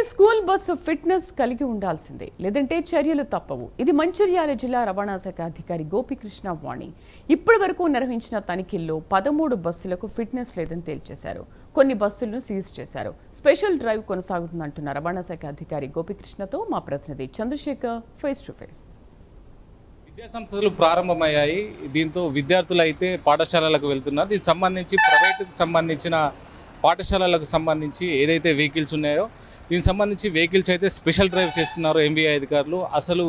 School bus fitness కలిగి ఉండాల్సిందే, లేదంటే చర్యలు తప్పవు. ఇది మంచిర్యాల జిల్లా రవాణా శాఖ అధికారి గోపికృష్ణ వాణి. ఇప్పటి వరకు నిర్వహించిన తనిఖీల్లో 13 బస్సులకు ఫిట్నెస్ లేదని తేల్చేశారు. కొన్ని బస్సులను సీజ్ చేశారు. స్పెషల్ డ్రైవ్ కొనసాగుతుందంటున్న రవాణా శాఖ అధికారి గోపికృష్ణతో మా ప్రతినిధి చంద్రశేఖర్ ఫేస్ టు ఫేస్. విద్యాసంస్థలు ప్రారంభమయ్యాయి. దీంతో విద్యార్థులు అయితే పాఠశాలలకు వెళ్తున్నారు. దీనికి సంబంధించి ప్రైవేటుకు సంబంధించిన పాఠశాలలకు సంబంధించి ఏదైతే వెహికల్స్ ఉన్నాయో దీనికి సంబంధించి వెహికల్స్ అయితే స్పెషల్ డ్రైవ్ చేస్తున్నారు ఎంవీఐ అధికారులు. అసలు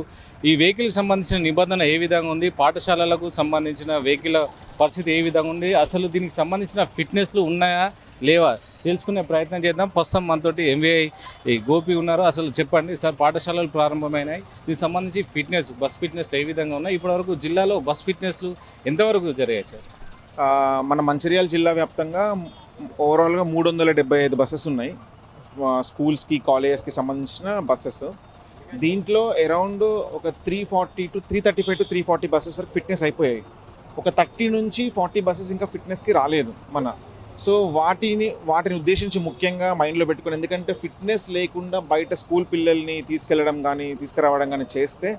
ఈ వెహికల్కి సంబంధించిన నిబంధన ఏ విధంగా ఉంది, పాఠశాలలకు సంబంధించిన వెహికల్ పరిస్థితి ఏ విధంగా ఉంది, అసలు దీనికి సంబంధించిన ఫిట్నెస్లు ఉన్నాయా లేవా తెలుసుకునే ప్రయత్నం చేద్దాం. ప్రస్తుతం మనతోటి ఎంవీఐ గోపి ఉన్నారు. అసలు చెప్పండి సార్, పాఠశాలలు ప్రారంభమైనాయి, దీనికి సంబంధించి ఫిట్నెస్ బస్ ఫిట్నెస్లు ఏ విధంగా ఉన్నాయి, ఇప్పటివరకు జిల్లాలో బస్ ఫిట్నెస్లు ఎంతవరకు జరిగాయి సార్? మన మంచిర్యాల జిల్లా వ్యాప్తంగా ఓవరాల్గా 375 బస్సెస్ ఉన్నాయి, స్కూల్స్కి కాలేజెస్కి సంబంధించిన బస్సెస్. దీంట్లో అరౌండ్ ఒక 335 to 340 బస్సెస్ వరకు ఫిట్నెస్ అయిపోయాయి. ఒక 30 నుంచి 40 బస్సెస్ ఇంకా ఫిట్నెస్కి రాలేదు సో వాటిని ఉద్దేశించి ముఖ్యంగా మైండ్లో పెట్టుకుని, ఎందుకంటే ఫిట్నెస్ లేకుండా బయట స్కూల్ పిల్లల్ని తీసుకెళ్ళడం కానీ తీసుకురావడం కానీ చేస్తే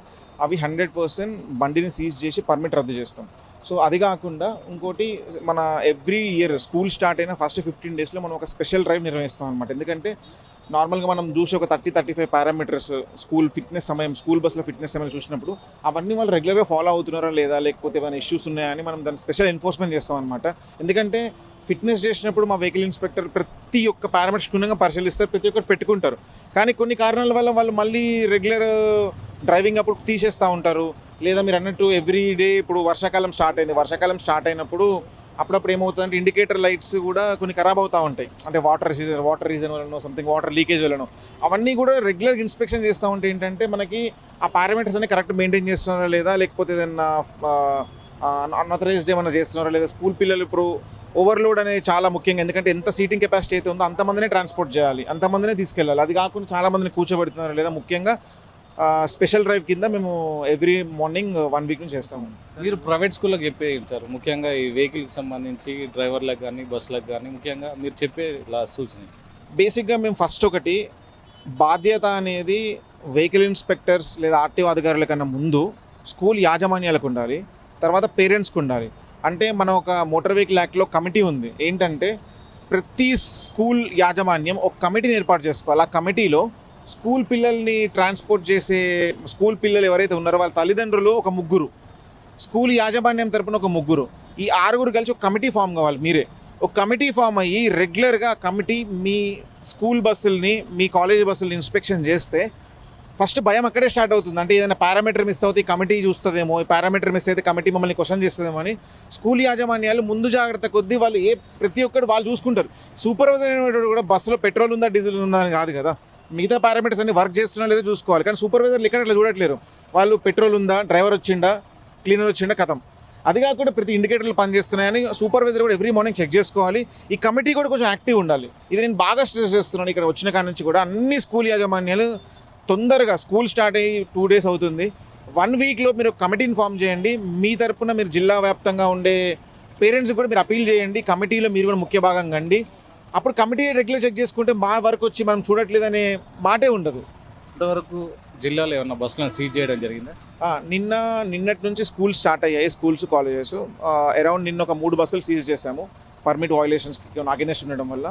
అవి 100% బండిని సీజ్ చేసి పర్మిట్ రద్దు చేస్తాం. సో అది కాకుండా ఇంకోటి, మన ఎవ్రీ ఇయర్ స్కూల్ స్టార్ట్ అయిన ఫస్ట్ 15 డేస్లో మనం ఒక స్పెషల్ డ్రైవ్ నిర్వహిస్తాం అనమాట. ఎందుకంటే నార్మల్గా మనం చూసి ఒక 30-35 పారామీటర్స్ స్కూల్ బస్సులో ఫిట్నెస్ సమయం చూసినప్పుడు అవన్నీ వాళ్ళు రెగ్యులర్గా ఫాలో అవుతున్నారా లేదా, లేకపోతే ఏమైనా ఇష్యూస్ ఉన్నాయా అని మనం దాన్ని స్పెషల్ ఎన్ఫోర్స్మెంట్ చేస్తాం అనమాట. ఎందుకంటే ఫిట్నెస్ చేసినప్పుడు మా వెహికల్ ఇన్స్పెక్టర్ ప్రతి ఒక్క పారామీటర్స్ క్షుణ్ణంగా పరిశీలిస్తారు, ప్రతి ఒక్కటి పెట్టుకుంటారు. కానీ కొన్ని కారణాల వల్ల వాళ్ళు మళ్ళీ రెగ్యులర్ డ్రైవింగ్ అప్పుడు తీసేస్తూ ఉంటారు. లేదా మీరు అన్నట్టు ఎవ్రీ డే, ఇప్పుడు వర్షాకాలం స్టార్ట్ అయినప్పుడు అప్పుడప్పుడు ఏమవుతుందంటే ఇండికేటర్ లైట్స్ కూడా కొన్ని ఖరాబ్ అవుతూ ఉంటాయి. అంటే వాటర్ రీజన్ వలన సంథింగ్ వాటర్ లీకేజ్ వలన అవన్నీ కూడా రెగ్యులర్ ఇన్స్పెక్షన్ చేస్తూ ఉంటే ఏంటంటే మనకి ఆ పారామీటర్స్ అన్ని కరెక్ట్ మెయింటైన్ చేస్తున్నారా లేదా, లేకపోతే ఏదైనా అన్ఆథరైజ్డ్ ఏమైనా చేస్తున్నారా లేదా. స్కూల్ పిల్లలు ఇప్పుడు ఓవర్లోడ్ అనేది చాలా ముఖ్యంగా, ఎందుకంటే ఎంత సీటింగ్ కెపాసిటీ అయితే ఉందో అంతమందినే ట్రాన్స్పోర్ట్ చేయాలి, అంతమందినే తీసుకెళ్ళాలి. అది కాకుండా చాలామందిని కూర్చోబెడుతున్నారు లేదా. ముఖ్యంగా స్పెషల్ డ్రైవ్ కింద మేము ఎవ్రీ మార్నింగ్ 1 వీక్ నుంచి చేస్తాము. మీరు ప్రైవేట్ స్కూళ్ళకి చెప్పేది సార్, ముఖ్యంగా ఈ వెహికల్కి సంబంధించి డ్రైవర్లకు కానీ బస్సులకు కానీ ముఖ్యంగా మీరు చెప్పే సూచన? బేసిక్గా మేము ఫస్ట్ ఒకటి, బాధ్యత అనేది వెహికల్ ఇన్స్పెక్టర్స్ లేదా ఆర్టీఓ అధికారుల కన్నా ముందు స్కూల్ యాజమాన్యాలకు ఉండాలి, తర్వాత పేరెంట్స్కి ఉండాలి. అంటే మన ఒక మోటార్ వెహికల్ యాక్ట్లో కమిటీ ఉంది. ఏంటంటే ప్రతి స్కూల్ యాజమాన్యం ఒక కమిటీని ఏర్పాటు చేసుకోవాలి. ఆ కమిటీలో స్కూల్ పిల్లల్ని ట్రాన్స్పోర్ట్ చేసే స్కూల్ పిల్లలు ఎవరైతే ఉన్నారో వాళ్ళ తల్లిదండ్రులు ఒక 3, స్కూల్ యాజమాన్యం తరపున ఒక 3, ఈ 6 కలిసి ఒక కమిటీ ఫామ్ కావాలి. మీరే ఒక కమిటీ ఫామ్ అయ్యి రెగ్యులర్గా కమిటీ మీ స్కూల్ బస్సుల్ని, మీ కాలేజీ బస్సుల్ని ఇన్స్పెక్షన్ చేస్తే ఫస్ట్ భయం అక్కడే స్టార్ట్ అవుతుంది. అంటే ఏదైనా పారామీటర్ మిస్ అవుతే కమిటీ చూస్తుందేమో, ఈ పారామీటర్ మిస్ అయితే కమిటీ మమ్మల్ని క్వశ్చన్ చేస్తుందేమో అని స్కూల్ యాజమాన్యాలు ముందు జాగ్రత్త కొద్దీ వాళ్ళు ప్రతి ఒక్కరు వాళ్ళు చూసుకుంటారు. సూపర్వైజర్ అనేటువంటి కూడా బస్సులో పెట్రోల్ ఉందా డీజిల్ ఉందా అని కాదు కదా, మిగతా పారామీటర్స్ అన్ని వర్క్ చేస్తున్నా లేదో చూసుకోవాలి. కానీ సూపర్వైజర్లు ఇక్కడ అట్లా చూడట్లేరు. వాళ్ళు పెట్రోల్ ఉందా, డ్రైవర్ వచ్చిండా, క్లీనర్ వచ్చిండా, కథం. అది కాకుండా ప్రతి ఇండికేటర్లు పనిచేస్తున్నాయని సూపర్వైజర్ కూడా ఎవ్రీ మార్నింగ్ చెక్ చేసుకోవాలి. ఈ కమిటీ కూడా కొంచెం యాక్టివ్ ఉండాలి. ఇది నేను బాగా స్ట్రెస్ చేస్తున్నాను. ఇక్కడ వచ్చిన కాడి నుంచి కూడా అన్ని స్కూల్ యాజమాన్యాలు తొందరగా, స్కూల్ స్టార్ట్ అయ్యి 2 days అవుతుంది, 1 వీక్లో మీరు కమిటీని ఫామ్ చేయండి. మీ తరపున మీరు జిల్లా వ్యాప్తంగా ఉండే పేరెంట్స్ కూడా మీరు అపీల్ చేయండి. కమిటీలో మీరు కూడా ముఖ్య భాగంగా అండి. అప్పుడు కమిటీ రెగ్యులర్ చెక్ చేసుకుంటే మా వరకు వచ్చి మనం చూడట్లేదనే మాటే ఉండదు. ఇంతవరకు జిల్లాలో ఏమన్నా బస్సులను సీజ్ చేయడం జరిగిందా? నిన్నటి నుంచి స్కూల్ స్టార్ట్ అయ్యాయి, స్కూల్స్ కాలేజెస్. అరౌండ్ నిన్న ఒక 3 బస్సులు సీజ్ చేశాము, పర్మిట్ వయలేషన్స్కి అగెనెస్ట్ ఉండడం వల్ల.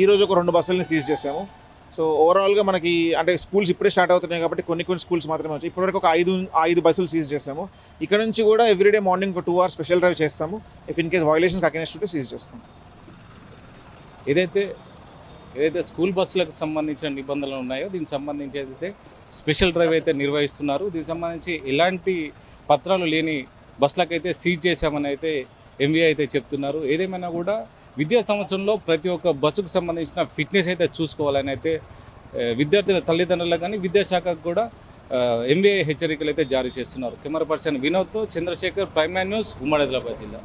ఈరోజు ఒక 2 బస్సులని సీజ్ చేశాము. సో ఓవరాల్గా మనకి అంటే స్కూల్స్ ఇప్పుడే స్టార్ట్ అవుతున్నాయి కాబట్టి కొన్ని స్కూల్స్ మాత్రమే వచ్చాయి. ఇప్పటివరకు ఒక 5 బస్సులు సీజ్ చేసాము. ఇక్కడ నుంచి కూడా ఎవ్రీడే మార్నింగ్ ఒక 2 hours స్పెషల్ డ్రైవ్ చేస్తాము. ఇఫ్ ఇన్ కేస్ వయలేషన్స్కి అగెనెస్ట్ ఉంటే సీజ్ చేస్తాము. ఏదైతే స్కూల్ బస్సులకు సంబంధించిన నిబంధనలు ఉన్నాయో దీనికి సంబంధించి అయితే స్పెషల్ డ్రైవ్ అయితే నిర్వహిస్తున్నారు. దీనికి సంబంధించి ఎలాంటి పత్రాలు లేని బస్సులకైతే సీజ్ చేశామని అయితే ఎంవీఐ అయితే చెప్తున్నారు. ఏదేమైనా కూడా విద్యా సంవత్సరంలో ప్రతి ఒక్క బస్సుకు సంబంధించిన ఫిట్నెస్ అయితే చూసుకోవాలని అయితే విద్యార్థుల తల్లిదండ్రులకు కానీ విద్యాశాఖకు కూడా ఎంవీఐ హెచ్చరికలు అయితే జారీ చేస్తున్నారు. కెమెరా పర్సన్ వినోద్తో చంద్రశేఖర్, ప్రైమ్9 న్యూస్, ఉమ్మడి ఆదిలాబాద్ జిల్లా.